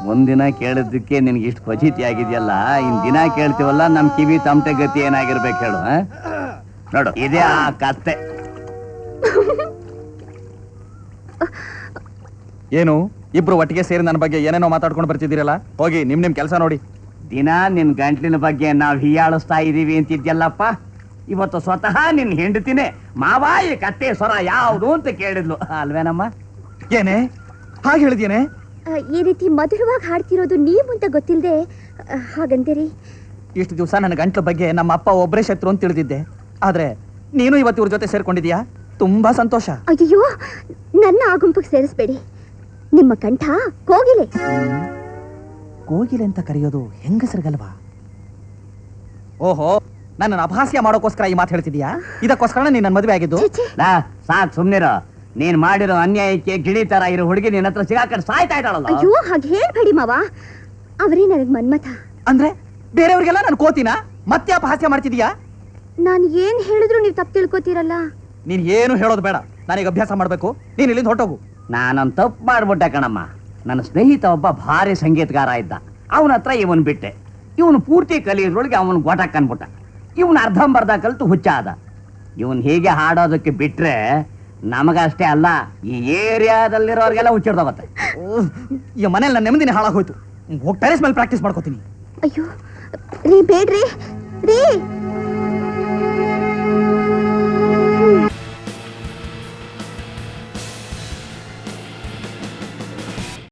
ಒಂದಿನ ಕೇಳಿದ್ದಕ್ಕೆ ನಿನ್ಗೆ ಇಷ್ಟು ಫಜೀತಿ ಆಗಿದೆಯಲ್ಲ, ಇನ್ ದಿನ ಕೇಳ್ತೀವಲ್ಲ ನಮ್ ಕಿವಿ ತಮಟೆ ಗತಿ ಏನಾಗಿರ್ಬೇಕು ಹೇಳು. ನೋಡು, ಇದೇ ಆ ಕತ್ತೆ. ಏನು ಇಬ್ರು ಒಟ್ಟಿಗೆ ಸೇರಿ ನನ್ನ ಬಗ್ಗೆ ಏನೇನೋ ಮಾತಾಡ್ಕೊಂಡು ಬರ್ತಿದ್ದೀರಲ್ಲ, ಹೋಗಿ ನಿಮ್ ಕೆಲಸ ನೋಡಿ. ದಿನ ನಿನ್ ಗಂಟ್ಲಿನ ಬಗ್ಗೆ ನಾವ್ ಹೀಯಾಳಿಸ್ತಾ ಇದೀವಿ ಅಂತಿದ್ಯಲ್ಲಪ್ಪ, ಇವತ್ತು ಸ್ವತಃ ನಿನ್ ಹೆಂಡತಿನೇ ಮಾವ ಈ ಕತ್ತೆ ಸ್ವರ ಯಾವುದು ಅಂತ ಕೇಳಿದ್ಲು ಅಲ್ವೇನಮ್ಮ? ಏನೇ ಹಾಗೆ ಹೇಳಿದ್ಯೇನೆ? ಈ ರೀತಿ ಮಧುರವಾಗಿ ಹಾಡ್ತಿರೋದು ನೀವು ಅಂತ ಗೊತ್ತಿಲ್ಲದೆ ಹಾಗಂತೀರಿ. ಇಷ್ಟು ದಿವಸ ನನ್ನ ಗಂಟ್ಲ ಬಗ್ಗೆ ನಮ್ಮ ಅಪ್ಪ ಒಬ್ಬರೇ ಶತ್ರು ಅಂತ ತಿಳಿದಿದ್ದೆ, ಆದ್ರೆ ನೀನು ಇವತ್ತು ಇವ್ರ ಜೊತೆ ಸೇರ್ಕೊಂಡಿದ್ಯಾ, ತುಂಬಾ ಸಂತೋಷ. ಅಯ್ಯೋ, ನನ್ನ ಆ ಗುಂಪಿಗೆ ಸೇರಿಸ್ಬೇಡಿ. ನಿಮ್ಮ ಕಂಠ ಕೋಗಿಲೆ. ಕೋಗಿಲೆ ಅಂತ ಕರೆಯೋದು ಹೆಂಗಸರಿಗಲ್ವಾ? ಓಹೋ, ನನ್ನ ಅಪಹಾಸ್ಯ ಮಾಡೋಕೋಸ್ಕರ ಈ ಮಾತು ಹೇಳ್ತಿದ್ಯಾ? ಇದಕ್ಕೋಸ್ಕರ ನೀನ್ ನನ್ನ ಮದುವೆ ಆಗಿದ್ದು? ಸಾಕ್ ಸುಮ್ನಿರೋ. ನೀನ್ ಮಾಡಿರೋ ಅನ್ಯಾಯಕ್ಕೆ ಗಿಳಿ ತರ ಇರೋ ಹುಡುಗಿ ನಿನ್ನ ಹತ್ರ ಸಿಗಾಕೊಂಡು ಸಾಯ್ತಾ ಇದ್ದಾಳಲ್ಲ. ಅಯ್ಯೋ, ಹಾಗೆ ಹೇಳ್ಬೇಡಿ ಮಾವ, ಅವರೇ ನನಗ್ ಮನ್ಮಥ. ಅಂದ್ರೆ ಬೇರೆಯವ್ರಿಗೆಲ್ಲ ನಾನು ಕೋತಿನ ಮತ್ತೆ ಅಪಹಾಸ್ಯ ಮಾಡ್ತಿದ್ಯಾ? ನಾನು ಏನ್ ಹೇಳಿದ್ರು ನೀವು ತಪ್ಪು ತಿಳ್ಕೊತೀರಲ್ಲ. ನೀನ್ ಏನು ಹೇಳೋದು ಬೇಡ, ನಾನೀಗ ಅಭ್ಯಾಸ ಮಾಡ್ಬೇಕು. ನೀನ್ ಇಲ್ಲಿಂದ ಹೊರಟೋಗು. ನಾನೊಂದು ತಪ್ಪು ಮಾಡ್ಬಿಟ್ಟೆ ಕಣಮ್ಮ. ನನ್ನ ಸ್ನೇಹಿತ ಒಬ್ಬ ಭಾರಿ ಸಂಗೀತಗಾರ ಇದ್ದ, ಅವನ ಹತ್ರ ಇವನ್ ಬಿಟ್ಟೆ. ಇವನು ಪೂರ್ತಿ ಕಲಿಯೋದ್ರೊಳಗೆ ಅವನು ಗೊಟಕ್ ಅನ್ಬಿಟ್ಟ. ಇವನು ಅರ್ಧಂಬರ್ಧ ಕಲಿತು ಹುಚ್ಚ ಆದ. ಇವನ್ ಹೀಗೆ ಹಾಡೋದಕ್ಕೆ ಬಿಟ್ರೆ ನಮಗಷ್ಟೇ ಅಲ್ಲ, ಈ ಏರಿಯಾದಲ್ಲಿರೋರಿಗೆಲ್ಲ ಹುಚ್ಚಿಡ್ದೋಗತ್ತೆ. ಈ ಮನೇಲಿ ನನ್ನ ನೆಮ್ಮದಿನೇ ಹಾಳಾಗೋಯ್ತು. ಹೋಗಿ ಟೆರೆಸ್ ಮೇಲೆ ಪ್ರಾಕ್ಟೀಸ್ ಮಾಡ್ಕೋತೀನಿ. ಅಯ್ಯೋ ರೀ, ಬೇಡ್ರಿ ರೀ.